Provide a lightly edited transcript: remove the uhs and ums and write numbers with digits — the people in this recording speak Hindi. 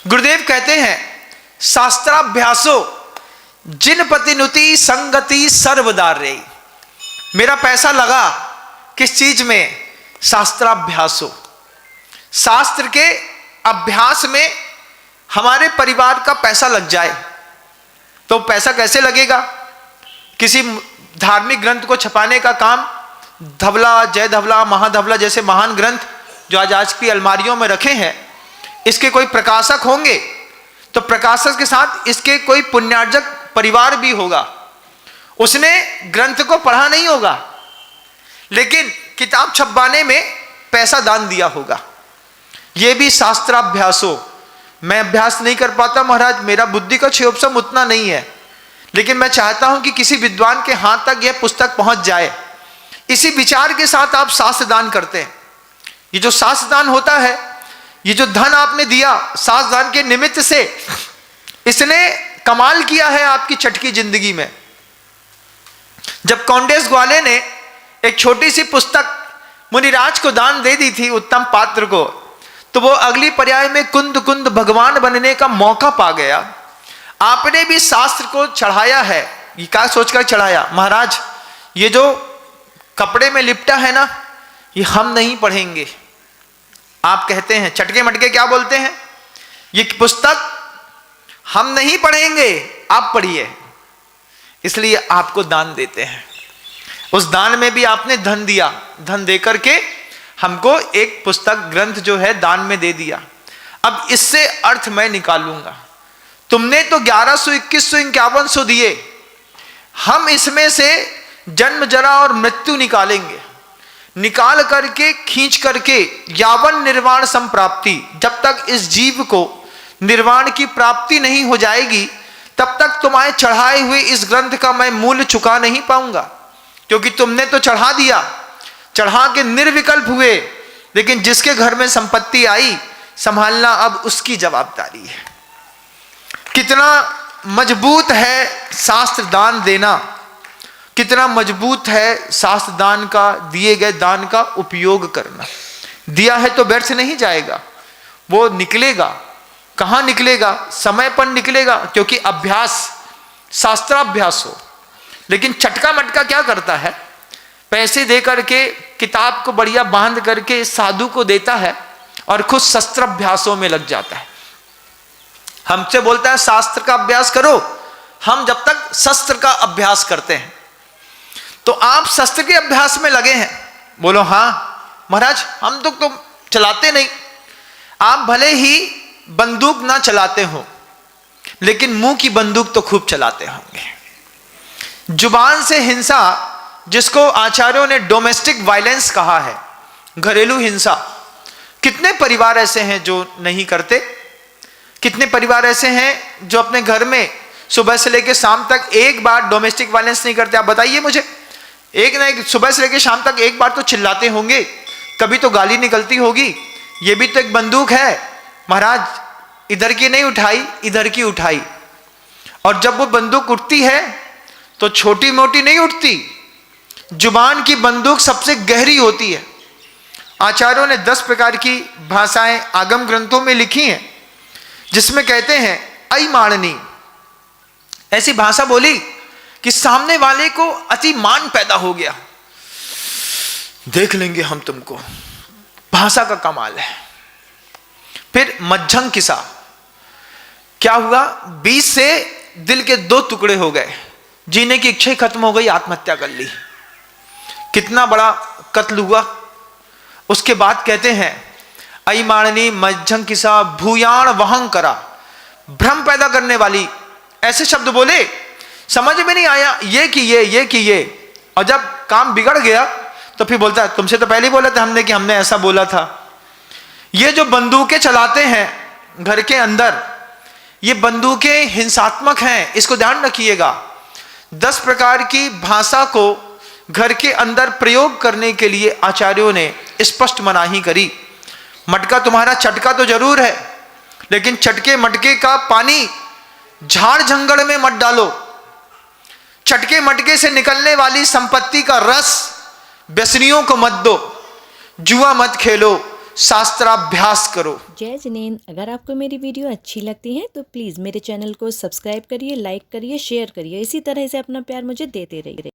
गुरुदेव कहते हैं शास्त्राभ्यासो जिन पतिनुति संगति सर्वदार रे। मेरा पैसा लगा किस चीज में? शास्त्राभ्यासो, शास्त्र के अभ्यास में हमारे परिवार का पैसा लग जाए तो पैसा कैसे लगेगा? किसी धार्मिक ग्रंथ को छपाने का काम, धवला, जय धवला, महाधवला जैसे महान ग्रंथ जो आज की अलमारियों में रखे हैं, इसके कोई प्रकाशक होंगे तो प्रकाशक के साथ इसके कोई पुण्यार्जक परिवार भी होगा। उसने ग्रंथ को पढ़ा नहीं होगा लेकिन किताब छपवाने में पैसा दान दिया होगा। यह भी शास्त्राभ्यास हो। मैं अभ्यास नहीं कर पाता महाराज, मेरा बुद्धि का क्षयोपशम उतना नहीं है, लेकिन मैं चाहता हूं कि किसी विद्वान के हाथ तक यह पुस्तक पहुंच जाए। इसी विचार के साथ आप शास्त्र दान करते हैं। ये जो शास्त्र दान होता है, ये जो धन आपने दिया शास्त्र दान के निमित्त से, इसने कमाल किया है आपकी चटकी जिंदगी में। जब कौंडेस ग्वाले ने एक छोटी सी पुस्तक मुनिराज को दान दे दी थी, उत्तम पात्र को, तो वो अगली पर्याय में कुंद कुंद भगवान बनने का मौका पा गया। आपने भी शास्त्र को चढ़ाया है। ये क्या सोचकर चढ़ाया? महाराज ये जो कपड़े में लिपटा है ना, ये हम नहीं पढ़ेंगे। आप कहते हैं, चटके मटके क्या बोलते हैं, ये पुस्तक हम नहीं पढ़ेंगे, आप पढ़िए, इसलिए आपको दान देते हैं। उस दान में भी आपने धन दिया, धन देकर के हमको एक पुस्तक ग्रंथ जो है दान में दे दिया। अब इससे अर्थ मैं निकालूंगा। तुमने तो 1100, 2100, 5100 दिए, हम इसमें से जन्म जरा और मृत्यु निकालेंगे। निकाल करके खींच करके यावन निर्वाण संप्राप्ति, जब तक इस जीव को निर्वाण की प्राप्ति नहीं हो जाएगी तब तक तुम्हारे चढ़ाए हुए इस ग्रंथ का मैं मूल्य चुका नहीं पाऊंगा। क्योंकि तुमने तो चढ़ा दिया, चढ़ा के निर्विकल्प हुए, लेकिन जिसके घर में संपत्ति आई संभालना अब उसकी जवाबदारी है। कितना मजबूत है शास्त्र दान देना, कितना मजबूत है शास्त्र दान का, दिए गए दान का उपयोग करना। दिया है तो व्यर्थ नहीं जाएगा, वो निकलेगा। कहाँ निकलेगा? समय पर निकलेगा, क्योंकि अभ्यास, शास्त्राभ्यास हो। लेकिन चटका मटका क्या करता है? पैसे दे करके किताब को बढ़िया बांध करके साधु को देता है और खुद शस्त्राभ्यासों में लग जाता है। हमसे बोलता है शास्त्र का अभ्यास करो, हम जब तक शस्त्र का अभ्यास करते हैं। तो आप शस्त्र के अभ्यास में लगे हैं। बोलो हाँ महाराज, हम तो चलाते नहीं। आप भले ही बंदूक ना चलाते हो, लेकिन मुंह की बंदूक तो खूब चलाते होंगे। जुबान से हिंसा, जिसको आचार्यों ने डोमेस्टिक वायलेंस कहा है, घरेलू हिंसा, कितने परिवार ऐसे हैं जो नहीं करते? कितने परिवार ऐसे हैं जो अपने घर में सुबह से लेकर शाम तक एक बार डोमेस्टिक वायलेंस नहीं करते? आप बताइए मुझे। एक ना एक सुबह से लेकर शाम तक एक बार तो चिल्लाते होंगे, कभी तो गाली निकलती होगी। ये भी तो एक बंदूक है महाराज, इधर की नहीं उठाई, इधर की उठाई। और जब वो बंदूक उठती है तो छोटी मोटी नहीं उठती, जुबान की बंदूक सबसे गहरी होती है। आचार्यों ने 10 प्रकार की भाषाएं आगम ग्रंथों में लिखी हैं, जिसमें कहते हैं अयमाननी, ऐसी भाषा बोली कि सामने वाले को अति मान पैदा हो गया, देख लेंगे हम तुमको। भाषा का कमाल है। फिर मज्झंग किसा, क्या हुआ? 20 से दिल के 2 टुकड़े हो गए, जीने की इच्छा खत्म हो गई, आत्महत्या कर ली। कितना बड़ा कत्ल हुआ। उसके बाद कहते हैं अयमाननी मज्झंग किसा भूयाण वहं करा, भ्रम पैदा करने वाली ऐसे शब्द बोले, समझ में नहीं आया ये किए। और जब काम बिगड़ गया तो फिर बोलता है तुमसे तो पहले ही बोला था हमने कि हमने ऐसा बोला था। ये जो बंदूकें चलाते हैं घर के अंदर, ये बंदूकें हिंसात्मक हैं, इसको ध्यान रखिएगा। 10 प्रकार की भाषा को घर के अंदर प्रयोग करने के लिए आचार्यों ने स्पष्ट मनाही करी। मटका तुम्हारा चटका तो जरूर है, लेकिन चटके मटके का पानी झाड़ जंगल में मत डालो। चटके मटके से निकलने वाली संपत्ति का रस व्यसनियों को मत दो। जुआ मत खेलो, शास्त्राभ्यास करो। जय जिनेंद्र, अगर आपको मेरी वीडियो अच्छी लगती है तो प्लीज़ मेरे चैनल को सब्सक्राइब करिए, लाइक करिए, शेयर करिए। इसी तरह से अपना प्यार मुझे देते रहिए।